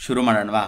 ಶುರು ಮಾಡೋಣವಾ?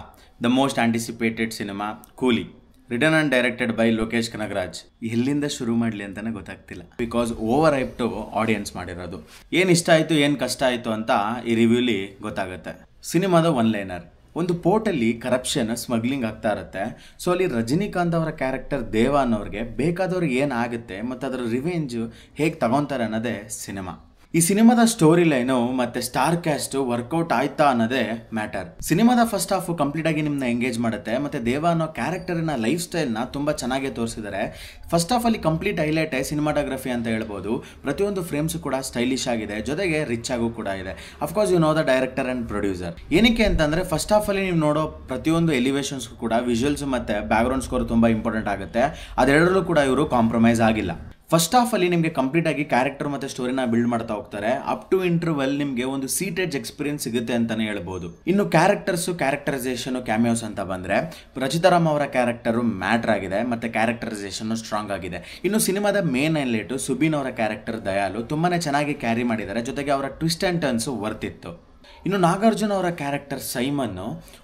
The most anticipated cinema Coolie, return and directed by Lokesh Kanagaraj. ಎಲ್ಲಿಂದ ಶುರು ಮಾಡಲಿ ಅಂತಲೇ ಗೊತ್ತಾಗ್ತಿಲ್ಲ, because over hype to audience ಮಾಡಿರೋದು. ಏನು ಇಷ್ಟ ಆಯಿತು ಏನು ಕಷ್ಟ ಆಯಿತು ಅಂತ ಈ ರಿವ್ಯೂಲಿ ಗೊತ್ತಾಗುತ್ತೆ. ಸಿನಿಮಾದ ಒನ್ ಲೈನರ್, ಒಂದು ಪೋರ್ಟಲ್ಲಿ ಕರಪ್ಷನ್ ಸ್ಮಗ್ಲಿಂಗ್ ಆಗ್ತಾ ಇರುತ್ತೆ. ಸೊ ಅಲ್ಲಿ ರಜನಿಕಾಂತ್ ಅವರ ಕ್ಯಾರೆಕ್ಟರ್ ದೇವ ಅನ್ನೋರಿಗೆ ಬೇಕಾದವ್ರಿಗೆ ಏನಾಗುತ್ತೆ ಮತ್ತು ಅದರ ರಿವೆಂಜ್ ಹೇಗೆ ತಗೊತಾರೆ ಅನ್ನೋದೇ ಸಿನಿಮಾ. ಈ ಸಿನಿಮಾದ ಸ್ಟೋರಿ ಲೈನು ಮತ್ತೆ ಸ್ಟಾರ್ ಕ್ಯಾಸ್ಟ್ ವರ್ಕೌಟ್ ಆಯ್ತಾ ಅನ್ನೋದೇ ಮ್ಯಾಟರ್. ಸಿನಿಮಾದ ಫಸ್ಟ್ ಹಾಫ್ ಕಂಪ್ಲೀಟ್ ಆಗಿ ನಿಮ್ಮನ್ನ ಎಂಗೇಜ್ ಮಾಡುತ್ತೆ. ಮತ್ತೆ ದೇವ ಅನ್ನೋ ಕ್ಯಾರೆಕ್ಟರಿನ ಲೈಫ್ ಸ್ಟೈಲ್ನ ತುಂಬ ಚೆನ್ನಾಗಿ ತೋರಿಸಿದ್ದಾರೆ. ಫಸ್ಟ್ ಹಾಫ್ ಅಲ್ಲಿ ಕಂಪ್ಲೀಟ್ ಹೈಲೈಟ್ ಸಿನಿಮಾಟೋಗ್ರಫಿ ಅಂತ ಹೇಳ್ಬೋದು. ಪ್ರತಿಯೊಂದು ಫ್ರೇಮ್ಸ್ ಕೂಡ ಸ್ಟೈಲಿಶ್ ಆಗಿದೆ, ಜೊತೆಗೆ ರಿಚ್ ಆಗು ಕೂಡ ಇದೆ. Of course you know the director and producer. ಏನಕ್ಕೆ ಅಂತಂದ್ರೆ ಫಸ್ಟ್ ಹಾಫ್ ಅಲ್ಲಿ ನೀವು ನೋಡೋ ಪ್ರತಿಯೊಂದು ಎಲಿವೇಶನ್ಸ್ ಕೂಡ ವಿಜುವಲ್ಸ್ ಮತ್ತೆ ಬ್ಯಾಕ್ ಗ್ರೌಂಡ್ ಸ್ಕೋರ್ ತುಂಬಾ ಇಂಪಾರ್ಟೆಂಟ್ ಆಗುತ್ತೆ. ಅದೆರಡರಲ್ಲೂ ಕೂಡ ಇವರು ಕಾಂಪ್ರಮೈಸ್ ಆಗಿಲ್ಲ. ಫಸ್ಟ್ ಹಾಫ್ ಅಲ್ಲಿ ನಿಮಗೆ ಕಂಪ್ಲೀಟ್ ಆಗಿ ಕ್ಯಾರೆಕ್ಟರ್ ಮತ್ತೆ ಸ್ಟೋರಿನ ಬಿಲ್ಡ್ ಮಾಡ್ತಾ ಹೋಗ್ತಾರೆ. ಅಪ್ ಟು ಇಂಟರ್ವಲ್ ನಿಮಗೆ ಒಂದು ಸೀಟೆಡ್ ಎಕ್ಸ್ಪೀರಿಯನ್ಸ್ ಸಿಗುತ್ತೆ ಅಂತಾನೆ ಹೇಳ್ಬೋದು. ಇನ್ನು ಕ್ಯಾರೆಕ್ಟರೈಸೇಷನ್ ಕ್ಯಾಮಿಯೋಸ್ ಅಂತ ಬಂದ್ರೆ ರಚಿತಾರಾಮ್ ಅವರ ಕ್ಯಾರೆಕ್ಟರ್ ಮ್ಯಾಟರ್ ಆಗಿದೆ, ಮತ್ತೆ ಕ್ಯಾರೆಕ್ಟರೈಸೇಷನ್ ಸ್ಟ್ರಾಂಗ್ ಆಗಿದೆ. ಇನ್ನು ಸಿನಿಮಾದ ಮೇನ್ ಹೈಲೈಟ್ ಸುಬೀನ್ ಅವರ ಕ್ಯಾರೆಕ್ಟರ್ ದಯಾಲು ತುಂಬಾನೇ ಚೆನ್ನಾಗಿ ಕ್ಯಾರಿ ಮಾಡಿದ್ದಾರೆ, ಜೊತೆಗೆ ಅವರ ಟ್ವಿಸ್ಟ್ ಅಂಡ್ ಟರ್ನ್ಸ್ ವರ್ತ್ ಇತ್ತು. ಇನ್ನು ನಾಗಾರ್ಜುನ ಅವರ character Simon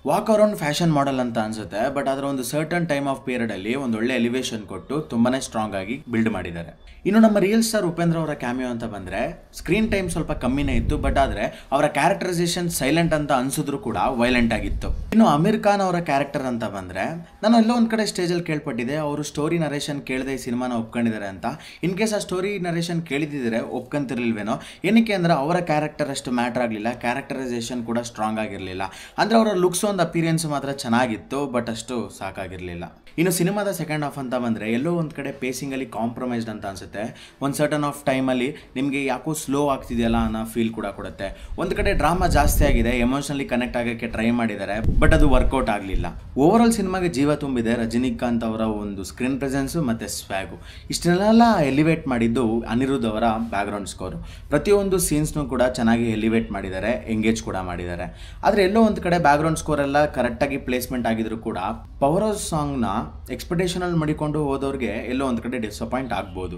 walk around fashion model ಅಂತ ಅನ್ಸುತ್ತೆ, ಬಟ್ ಅದರ ಒಂದು ಸರ್ಟನ್ ಟೈಮ್ ಆಫ್ ಪೀರಿಯಡ್ ಅಲ್ಲಿ ಒಂದು ಒಳ್ಳೆ ಎಲಿವೇಶನ್ ಕೊಟ್ಟು ತುಂಬಾನೇ ಸ್ಟ್ರಾಂಗ್ ಆಗಿ ಬಿಲ್ಡ್ ಮಾಡಿದ್ದಾರೆ. ಇನ್ನು ನಮ್ಮ ರಿಯಲ್ ಸ್ಟಾರ್ ಉಪೇಂದ್ರ ಅವರ ಕ್ಯಾಮಿಯೋ ಅಂತ ಬಂದ್ರೆ ಸ್ಕ್ರೀನ್ ಟೈಮ್ ಸ್ವಲ್ಪ ಕಮ್ಮಿನೇ ಇತ್ತು, ಬಟ್ ಆದ್ರೆ ಅವರ ಕ್ಯಾರೆಕ್ಟರೈಸೇಷನ್ ಸೈಲೆಂಟ್ ಅಂತ ಅನ್ಸಿದ್ರು ಕೂಡ ವೈಲೆಂಟ್ ಆಗಿತ್ತು. ಇನ್ನು ಅಮೀರ್ ಖಾನ್ ಅವರ ಕ್ಯಾರೆಕ್ಟರ್ ಅಂತ ಬಂದ್ರೆ ನಾನು ಎಲ್ಲೋ ಒಂದ್ ಕಡೆ ಸ್ಟೇಜ್ ಅಲ್ಲಿ ಕೇಳ್ಪಟ್ಟಿದೆ ಅವರು ಸ್ಟೋರಿ ನರೇಷನ್ ಕೇಳದೆ ಈ ಸಿನಿಮಾನ ಒಪ್ಕೊಂಡಿದ್ದಾರೆ ಅಂತ. ಇನ್ ಕೇಸ್ ಆ ಸ್ಟೋರಿ ನರೇಷನ್ ಕೇಳಿದಿದ್ರೆ ಒಪ್ಕೊಂತಿರ್ಲಿಲ್ವೇನೋ. ಏನಕ್ಕೆ ಅಂದ್ರೆ ಅವರ ಕ್ಯಾರೆಕ್ಟರ್ ಅಷ್ಟು ಮ್ಯಾಟರ್ ಆಗಲಿಲ್ಲ, ಕ್ಯಾರೆಕ್ಟರೈಸೇಷನ್ ಕೂಡ ಸ್ಟ್ರಾಂಗ್ ಆಗಿರಲಿಲ್ಲ. ಅಂದ್ರೆ ಅವರ ಲುಕ್ಸ್ ಒಂದು ಅಪಿರಿಯನ್ಸ್ ಮಾತ್ರ ಚೆನ್ನಾಗಿತ್ತು, ಬಟ್ ಅಷ್ಟು ಸಾಕಾಗಿರ್ಲಿಲ್ಲ. ಇನ್ನು ಸಿನಿಮಾದ ಸೆಕೆಂಡ್ ಹಾಫ್ ಅಂತ ಬಂದ್ರೆ ಎಲ್ಲೋ ಒಂದ್ ಕಡೆ ಪೇಸಿಂಗ್ ಅಲ್ಲಿ ಕಾಂಪ್ರಮೈಸ್ಡ್ ಅಂತ ಅನ್ಸುತ್ತೆ. ಒಂದು ಸರ್ಟನ್ ಆಫ್ ಟೈಮ್ ಅಲ್ಲಿ ನಿಮಗೆ ಯಾಕೋ ಸ್ಲೋ ಆಗ್ತಿದೆಯಲ್ಲ ಅನ್ನೋ ಫೀಲ್ ಕೂಡ ಕೊಡುತ್ತೆ. ಒಂದು ಕಡೆ ಡ್ರಾಮಾ ಜಾಸ್ತಿ ಆಗಿದೆ, ಎಮೋಷನಲಿ ಕನೆಕ್ಟ್ ಆಗಕ್ಕೆ ಟ್ರೈ ಮಾಡಿದ್ದಾರೆ, ಬಟ್ ಅದು ವರ್ಕೌಟ್ ಆಗಲಿಲ್ಲ. ಓವರ್ ಆಲ್ ಸಿನಿಮಾಗೆ ಜೀವ ತುಂಬಿದೆ ರಜನಿಕಾಂತ್ ಅವರ ಒಂದು ಸ್ಕ್ರೀನ್ ಪ್ರೆಸೆನ್ಸ್ ಮತ್ತೆ ಸ್ವ್ಯಾಗು. ಇಷ್ಟನ್ನೆಲ್ಲ ಎಲಿವೇಟ್ ಮಾಡಿದ್ದು ಅನಿರುದ್ಧ್ ಅವರ ಬ್ಯಾಕ್ ಗ್ರೌಂಡ್ ಸ್ಕೋರ್. ಪ್ರತಿಯೊಂದು ಸೀನ್ಸ್ನು ಕೂಡ ಚೆನ್ನಾಗಿ ಎಲಿವೇಟ್ ಮಾಡಿದ್ದಾರೆ, ಎಂಗೇಜ್ ಕೂಡ ಮಾಡಿದ್ದಾರೆ. ಆದರೆ ಎಲ್ಲೋ ಒಂದು ಕಡೆ ಬ್ಯಾಕ್ ಗ್ರೌಂಡ್ ಸ್ಕೋರ್ ಎಲ್ಲ ಕರೆಕ್ಟಾಗಿ ಪ್ಲೇಸ್ಮೆಂಟ್ ಆಗಿದ್ರು ಕೂಡ ಪವರ್ ಆಫ್ ಸಾಂಗ್ನ ಎಕ್ಸ್ಪೆಕ್ಟೇಷನ್ ಅಲ್ಲಿ ಮಾಡಿಕೊಂಡು ಹೋದವ್ರಿಗೆ ಎಲ್ಲೋ ಒಂದು ಕಡೆ ಡಿಸಪಾಯಿಂಟ್ ಆಗ್ಬೋದು.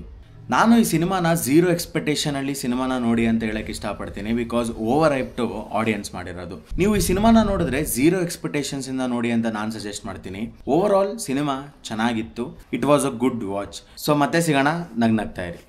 ನಾನು ಈ ಸಿನಿಮಾನ ಝೀರೋ ಎಕ್ಸ್ಪೆಕ್ಟೇಷನ್ ಅಲ್ಲಿ ಸಿನಿಮಾನ ನೋಡಿ ಅಂತ ಹೇಳಕ್ ಇಷ್ಟಪಡ್ತೀನಿ, because over hype to audience ಮಾಡಿರೋದು. ನೀವು ಈ ಸಿನಿಮಾನ ನೋಡಿದ್ರೆ ಝೀರೋ ಎಕ್ಸ್ಪೆಕ್ಟೇಷನ್ಸ್ ಇಂದ ನೋಡಿ ಅಂತ ನಾನು ಸಜೆಸ್ಟ್ ಮಾಡ್ತೀನಿ. ಓವರ್ ಆಲ್ ಸಿನಿಮಾ ಚೆನ್ನಾಗಿತ್ತು, it was a good watch. So ಮತ್ತೆ ಸಿಗೋಣ, ನಗ್ನಗ್ತಾ ಇರಿ.